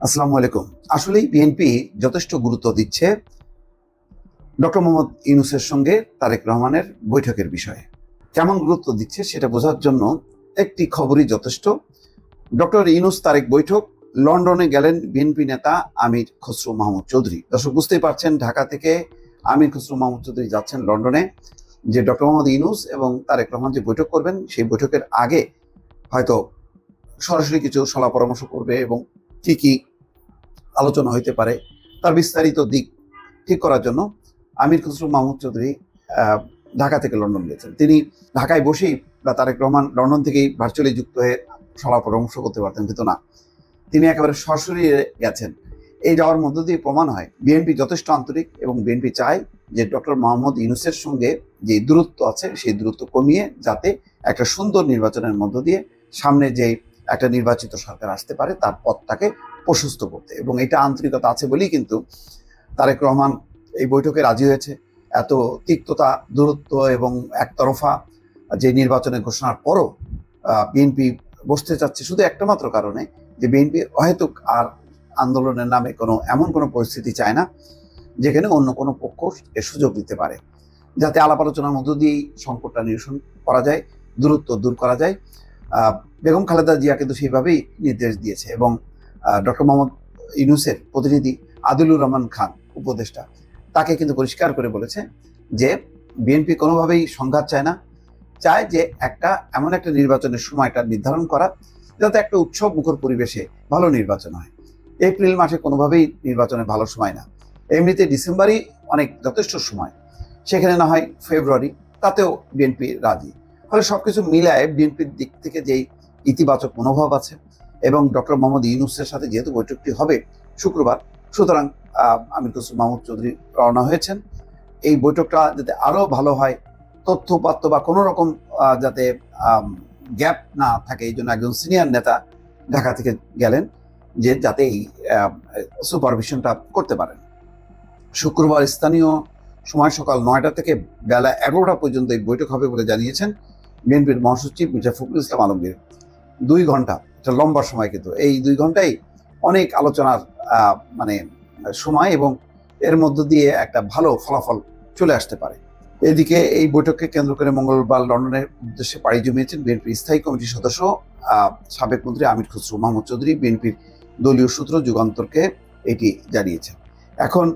আসসালামু আলাইকুম। আসলেই বিএনপি যথেষ্ট গুরুত্ব দিচ্ছে ডক্টর মোহাম্মদ ইউনূসের সঙ্গে তারেক রহমানের বৈঠকের বিষয়ে। কেমন গুরুত্ব দিচ্ছে সেটা বোঝার জন্য একটি খবরই যথেষ্ট। ডক্টর ইউনূস তারেক বৈঠক, লন্ডনে গেলেন বিএনপি নেতা আমির খসরু মাহমুদ চৌধুরী। দর্শক বুঝতেই পারছেন, ঢাকা থেকে আমির খসরু মাহমুদ চৌধুরী যাচ্ছেন লন্ডনে, যে ডক্টর মোহাম্মদ ইউনূস এবং তারেক রহমান যে বৈঠক করবেন সেই বৈঠকের আগে হয়তো সরাসরি কিছু সলা পরামর্শ করবে এবং কি কি আলোচনা হইতে পারে তার বিস্তারিত দিক ঠিক করার জন্য আমির খসরু মাহমুদ চৌধুরী ঢাকা থেকে লন্ডন গেছেন। তিনি ঢাকায় বসেই বা তারেক রহমান লন্ডন থেকেই ভার্চুয়ালি যুক্ত হয়ে সলা পরামর্শ করতে পারতেন, কিন্তু না, তিনি একেবারে সরাসরি গেছেন। এই যাওয়ার মধ্য দিয়ে প্রমাণ হয় বিএনপি যথেষ্ট আন্তরিক এবং বিএনপি চায় যে ডক্টর মোহাম্মদ ইউনূসের সঙ্গে যে দূরত্ব আছে সেই দূরত্ব কমিয়ে যাতে একটা সুন্দর নির্বাচনের মধ্য দিয়ে সামনে যে একটা নির্বাচিত সরকার আসতে পারে তার পথটাকে প্রশস্ত করতে, এবং এটা আন্তরিকতা আছে বলেই কিন্তু তারেক রহমান এই বৈঠকে রাজি হয়েছে। এত তিক্ততা, দূরত্ব এবং একতরফা যে নির্বাচনের ঘোষণার পরও বিএনপি বসতে চাচ্ছে শুধু একটা মাত্র কারণে, যে বিএনপি অহেতুক আর আন্দোলনের নামে এমন কোনো পরিস্থিতি চায় না যেখানে অন্য কোনো পক্ষ এর সুযোগ দিতে পারে, যাতে আলাপ আলোচনার মধ্য দিয়েই সংকটটা নিরসন করা যায়, দূরত্ব দূর করা যায়। বেগম খালেদা জিয়া কিন্তু সেইভাবেই নির্দেশ দিয়েছে, এবং ডক্টর মোহাম্মদ ইউনূসের প্রতিনিধি আদিলুর রহমান খান উপদেষ্টা তাকে কিন্তু পরিষ্কার করে বলেছে যে বিএনপি কোনোভাবেই সংঘাত চায় না, চায় যে এমন একটা নির্বাচনের সময়টা নির্ধারণ করা যাতে একটা উৎসব মুখর পরিবেশে ভালো নির্বাচন হয়। এপ্রিল মাসে কোনোভাবেই নির্বাচনের ভালো সময় না, এমনিতে ডিসেম্বরই অনেক যথেষ্ট সময়, সেখানে না হয় ফেব্রুয়ারি, তাতেও বিএনপি রাজি। ফলে সবকিছু মিলায় বিএনপির দিক থেকে যেই ইতিবাচক মনোভাব আছে, এবং ডক্টর মোহাম্মদ ইউনূসের সাথে যেহেতু বৈঠকটি হবে শুক্রবার, সুতরাং আমির খসরু মাহমুদ চৌধুরী রওনা হয়েছেন। এই বৈঠকটা যাতে আরো ভালো হয়, তথ্যপাত্য বা কোনো রকম যাতে গ্যাপ না থাকে, এই জন্য একজন সিনিয়র নেতা ঢাকা থেকে গেলেন যে যাতে এই সুপারভিশনটা করতে পারেন। শুক্রবার স্থানীয় সময় সকাল 9টা থেকে বেলা 11টা পর্যন্ত এই বৈঠক হবে বলে জানিয়েছেন বিএনপির মহাসচিব মির্জা ফখরুল ইসলাম আলমগীর। 2 ঘন্টা, এটা লম্বা সময়, কিন্তু এই 2 ঘন্টাই অনেক আলোচনার সময়, এবং এর মধ্য দিয়ে একটা ভালো ফলাফল চলে আসতে পারে। এদিকে এই বৈঠককে কেন্দ্র করে মঙ্গলবার লন্ডনের উদ্দেশ্যে পাড়ি জমিয়েছেন বিএনপির স্থায়ী কমিটির সদস্য সাবেক মন্ত্রী আমির খসরু মাহমুদ চৌধুরী। বিএনপির দলীয় সূত্র যুগান্তরকে এটি জানিয়েছেন। এখন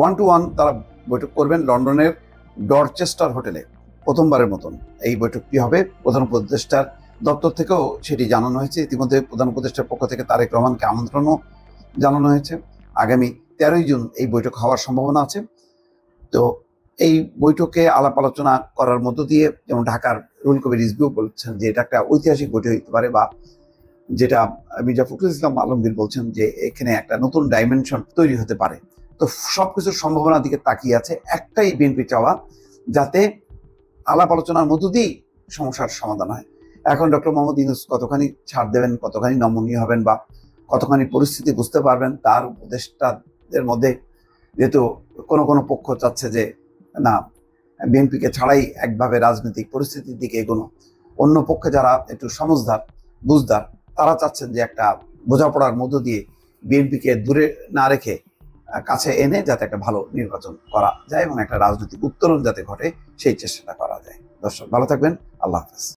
1-to-1 তারা বৈঠক করবেন লন্ডনের ডরচেস্টার হোটেলে। প্রথমবারের মতন এই বৈঠকটি হবে। প্রধান উপদেষ্টার দপ্তর থেকেও সেটি জানানো হয়েছে। ইতিমধ্যে প্রধান উপদেষ্টার পক্ষ থেকে তারেক রহমানকে আমন্ত্রণও জানানো হয়েছে। আগামী 13ই জুন এই বৈঠক হওয়ার সম্ভাবনা আছে। তো এই বৈঠকে আলাপ আলোচনা করার মধ্য দিয়ে, যেমন ঢাকার রুহুল কবির রিজভীও বলছেন যে এটা একটা ঐতিহাসিক বৈঠক হতে পারে, বা যেটা মির্জা ফখরুল ইসলাম আলমগীর বলছেন যে এখানে একটা নতুন ডাইমেনশন তৈরি হতে পারে। তো সবকিছুর সম্ভাবনার দিকে তাকিয়ে আছে। একটাই বিএনপি চাওয়া, যাতে আলাপ আলোচনার মধ্য দিয়েই সমস্যার সমাধান হয়। এখন ডক্টর মোহাম্মদ ইউনূস কতখানি ছাড় দেবেন, কতখানি নমনীয় হবেন, বা কতখানি পরিস্থিতি বুঝতে পারবেন, তার উপদেষ্টাদের মধ্যে যেহেতু কোনো পক্ষ চাচ্ছে যে না, বিএনপিকে ছাড়াই একভাবে রাজনৈতিক পরিস্থিতির দিকে এগোনো, অন্য পক্ষে যারা একটু সমঝদার বুঝদার তারা চাচ্ছেন যে একটা বোঝাপড়ার মধ্য দিয়ে বিএনপিকে দূরে না রেখে কাছে এনে যাতে একটা ভালো নির্বাচন করা যায় এবং একটা রাজনৈতিক উত্তরণ যাতে ঘটে সেই চেষ্টাটা করা যায়। দর্শক ভালো থাকবেন, আল্লাহ হাফেজ।